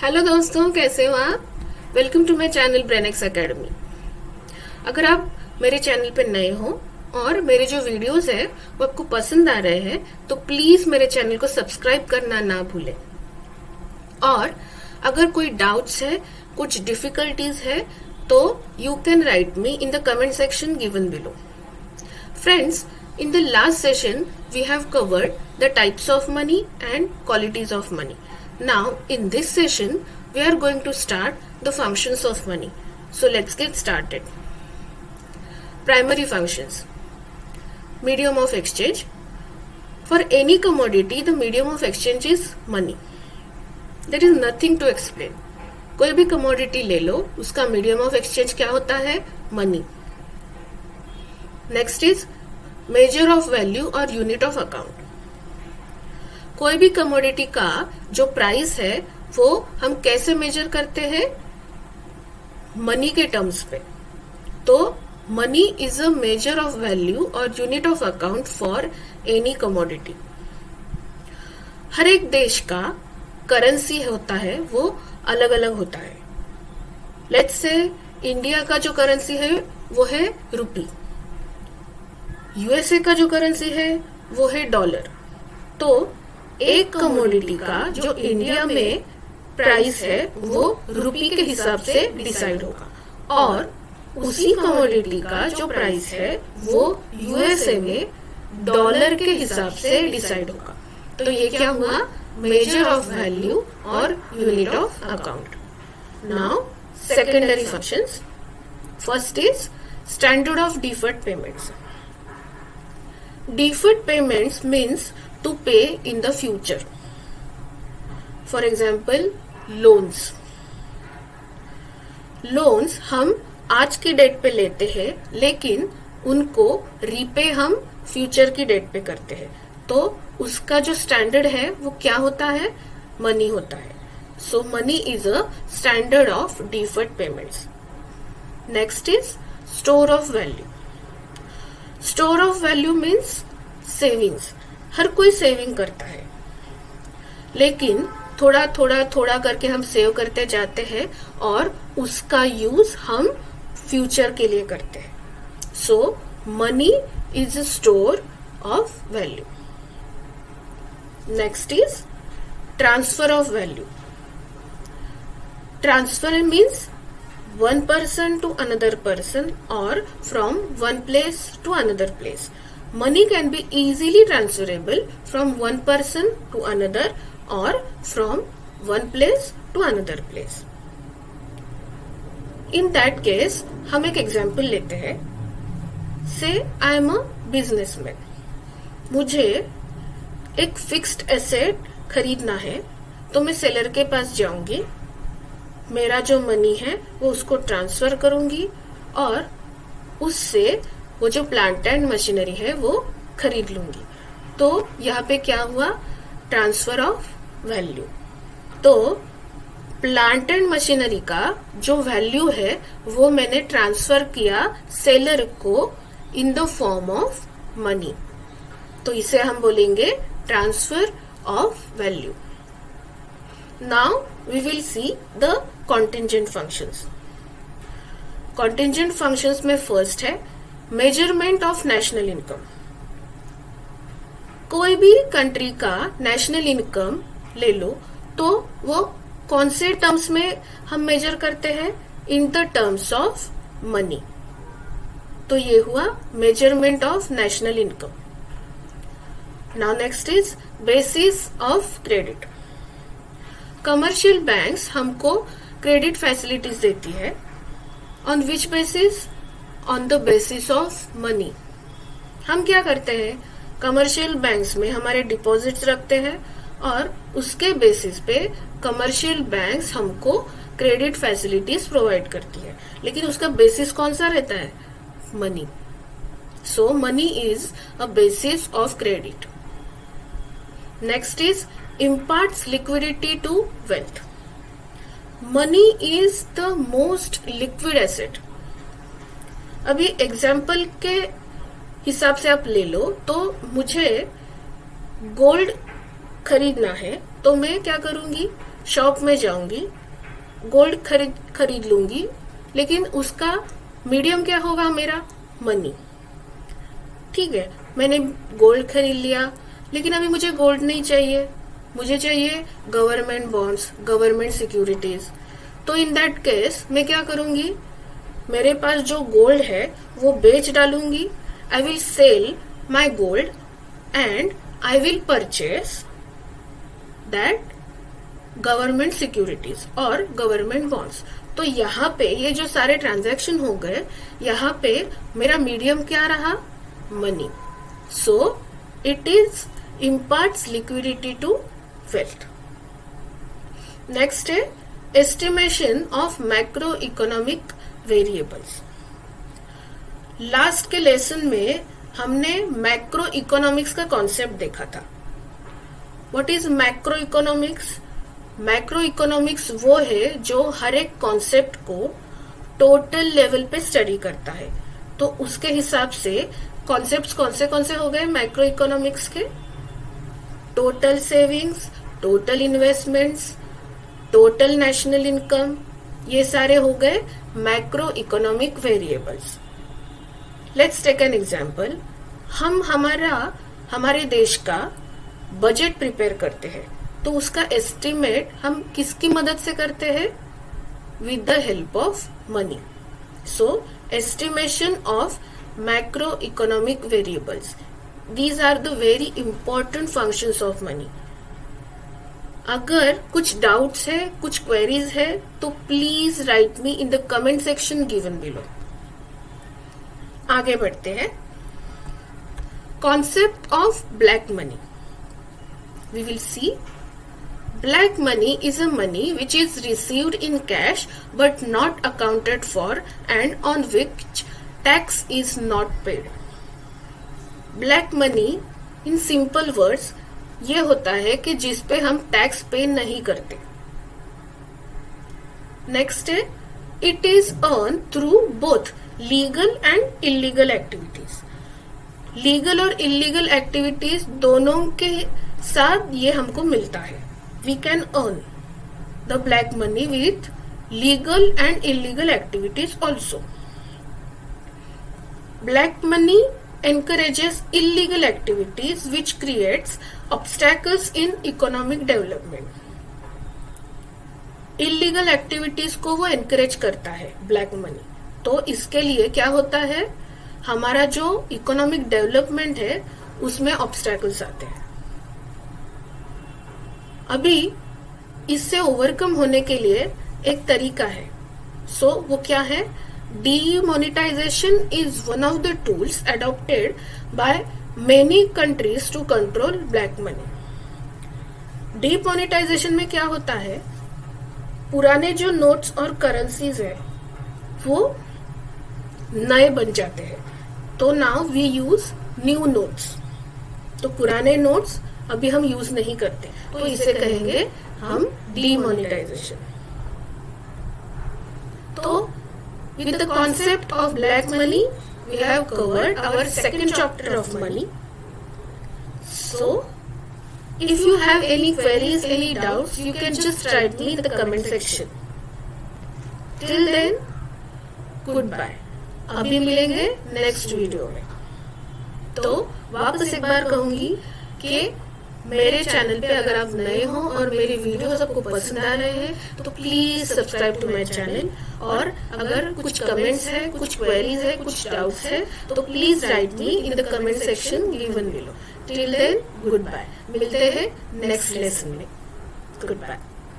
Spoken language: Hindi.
हेलो दोस्तों, कैसे हो आप। Welcome to my channel Brainex Academy. अगर आप मेरे चैनल पे नए हो और मेरे जो वीडियोस है वो आपको पसंद आ रहे हैं तो प्लीज मेरे चैनल को सब्सक्राइब करना ना भूलें। और अगर कोई डाउट्स है, कुछ डिफिकल्टीज है तो you can write me in the comment section given below. Friends, in the last session, we have covered the types of money and qualities of money. Now, in this session, we are going to start the functions of money. So, let's get started. Primary functions. Medium of exchange. For any commodity, the medium of exchange is money. There is nothing to explain. कोई भी commodity ले लो, उसका medium of exchange क्या होता है? Money. Next is major of value और यूनिट ऑफ अकाउंट। कोई भी कमोडिटी का जो प्राइस है वो हम कैसे मेजर करते हैं? मनी के टर्म्स पे। तो money is a measure of value और unit of account for any commodity. हर एक देश का करेंसी होता है वो अलग अलग होता है। लेट्स से इंडिया का जो करेंसी है वो है रुपी, यूएसए का जो करेंसी है वो है डॉलर। तो एक कमोडिटी का जो इंडिया में प्राइस है वो रुपी के हिसाब से डिसाइड होगा और उसी कमोडिटी का जो प्राइस है वो यूएसए में डॉलर के हिसाब से डिसाइड होगा। तो ये क्या हुआ? मेजर ऑफ वैल्यू और unit of account. Now secondary functions. First is standard of deferred payments. Deferred payments means to pay in the future. For example, loans. Loans हम आज की डेट पे लेते हैं लेकिन उनको रीपे हम फ्यूचर की डेट पे करते हैं। तो उसका जो स्टैंडर्ड है वो क्या होता है? मनी होता है। So money is a standard of deferred payments. Next is store of value. Store of value means savings. हर कोई सेविंग करता है लेकिन थोड़ा थोड़ा थोड़ा करके हम सेव करते जाते हैं और उसका यूज हम फ्यूचर के लिए करते हैं। So money is a store of value. Next is transfer of value. Transfer means one person to another person or from one place to another place. Money can be easily transferable from one person to another or from one place to another place. In that case, हम एक एग्जाम्पल लेते हैं। Say I am a businessman. मुझे एक फिक्स्ड एसेट खरीदना है तो मैं सेलर के पास जाऊंगी, मेरा जो मनी है वो उसको ट्रांसफर करूंगी और उससे वो जो प्लांट एंड मशीनरी है वो खरीद लूंगी। तो यहाँ पे क्या हुआ? Transfer of value. तो प्लांट एंड मशीनरी का जो वैल्यू है वो मैंने ट्रांसफर किया सेलर को in the form of money. तो इसे हम बोलेंगे transfer of value. Now we will see the contingent functions. Contingent functions में first है measurement of national income. कोई भी कंट्री का नेशनल इनकम ले लो तो वो कौन से टर्म्स में हम मेजर करते हैं? In the terms of money. तो ये हुआ measurement of national income. Now next is basis of credit. Commercial banks हमको क्रेडिट फैसिलिटीज देती है। On which basis? On the basis of money. हम क्या करते हैं? कमर्शियल बैंक्स में हमारे डिपॉजिट्स रखते हैं और उसके बेसिस पे कमर्शियल बैंक्स हमको क्रेडिट फैसिलिटीज प्रोवाइड करती है। लेकिन उसका बेसिस कौन सा रहता है? Money. So money is a basis of credit. Next is imparts liquidity to wealth. Money is the most liquid asset. अभी एग्जाम्पल के हिसाब से आप ले लो तो मुझे गोल्ड खरीदना है तो मैं क्या करूंगी? शॉप में जाऊंगी, गोल्ड खरीद लूंगी, लेकिन उसका मीडियम क्या होगा? मेरा मनी। ठीक है, मैंने गोल्ड खरीद लिया, लेकिन अभी मुझे गोल्ड नहीं चाहिए, मुझे चाहिए गवर्नमेंट बॉन्ड्स, गवर्नमेंट सिक्योरिटीज। तो इन दैट केस मैं क्या करूंगी? मेरे पास जो गोल्ड है वो बेच डालूंगी। I will sell my gold and I will purchase that government securities और गवर्नमेंट बॉन्ड्स। तो यहाँ पे ये जो सारे ट्रांजैक्शन हो गए, यहाँ पे मेरा मीडियम क्या रहा? Money. So it is imparts liquidity to wealth. Next है estimation of macroeconomic variables. Last के लेसन में हमने मैक्रो इकोनॉमिक्स का कॉन्सेप्ट देखा था। What is macro economics? Macro economics वो है जो हर एक कॉन्सेप्ट को टोटल लेवल पे स्टडी करता है। तो उसके हिसाब से कॉन्सेप्ट्स कौन से हो गए मैक्रो इकोनॉमिक्स के? Total savings, total investments, total national income, ये सारे हो गए macroeconomic variables. Let's take an example. हम हमारे देश का बजट प्रिपेयर करते हैं, तो उसका एस्टिमेट हम किसकी मदद से करते हैं? With the help of money. So estimation of macro economic variables, these are the very important functions of money. अगर कुछ डाउट्स है, कुछ क्वेरीज है, तो please write me in the comment section given below. आगे बढ़ते हैं। Concept of black money. We will see black money is a money which is received in cash but not accounted for and on which tax is not paid. Black money in simple words ये होता है कि जिस पे हम टैक्स पे नहीं करते। नेक्स्ट है it is earn through both legal and illegal activities. Legal और इलीगल एक्टिविटीज दोनों के साथ ये हमको मिलता है। We can earn the black money with legal and illegal activities also. ब्लैक मनी encourages illegal activities which creates obstacles in economic development. Illegal activities को वो encourage करता है ब्लैक मनी। तो इसके लिए क्या होता है? हमारा जो इकोनॉमिक डेवलपमेंट है उसमें ऑब्स्टैकल्स आते हैं। अभी इससे ओवरकम होने के लिए एक तरीका है। सो वो क्या है? Demonetization is one of the tools adopted by many countries to control black money. Demonetization में क्या होता है? पुराने जो नोट्स और करेंसीज है वो नए बन जाते हैं। तो now we use new notes. तो पुराने नोट्स अभी हम यूज नहीं करते, तो इसे कहेंगे हम डीमोनेटाइजेशन। तो with the concept of black money, we have covered our second chapter of money. So, if you have any queries, any doubts, you can just write me in the comment section. Till then, goodbye. अभी मिलेंगे नेक्स्ट वीडियो में। तो वापस एक बार कहूंगी कि मेरे चैनल पे अगर आप नए हो और मेरे वीडियोस आपको पसंद आ रहे हैं तो please subscribe to my channel. और अगर कुछ कमेंट्स है, कुछ क्वेरीज है, कुछ डाउट्स है, तो please write me in the comment section given below. Till then goodbye. मिलते हैं नेक्स्ट लेसन में। Good bye.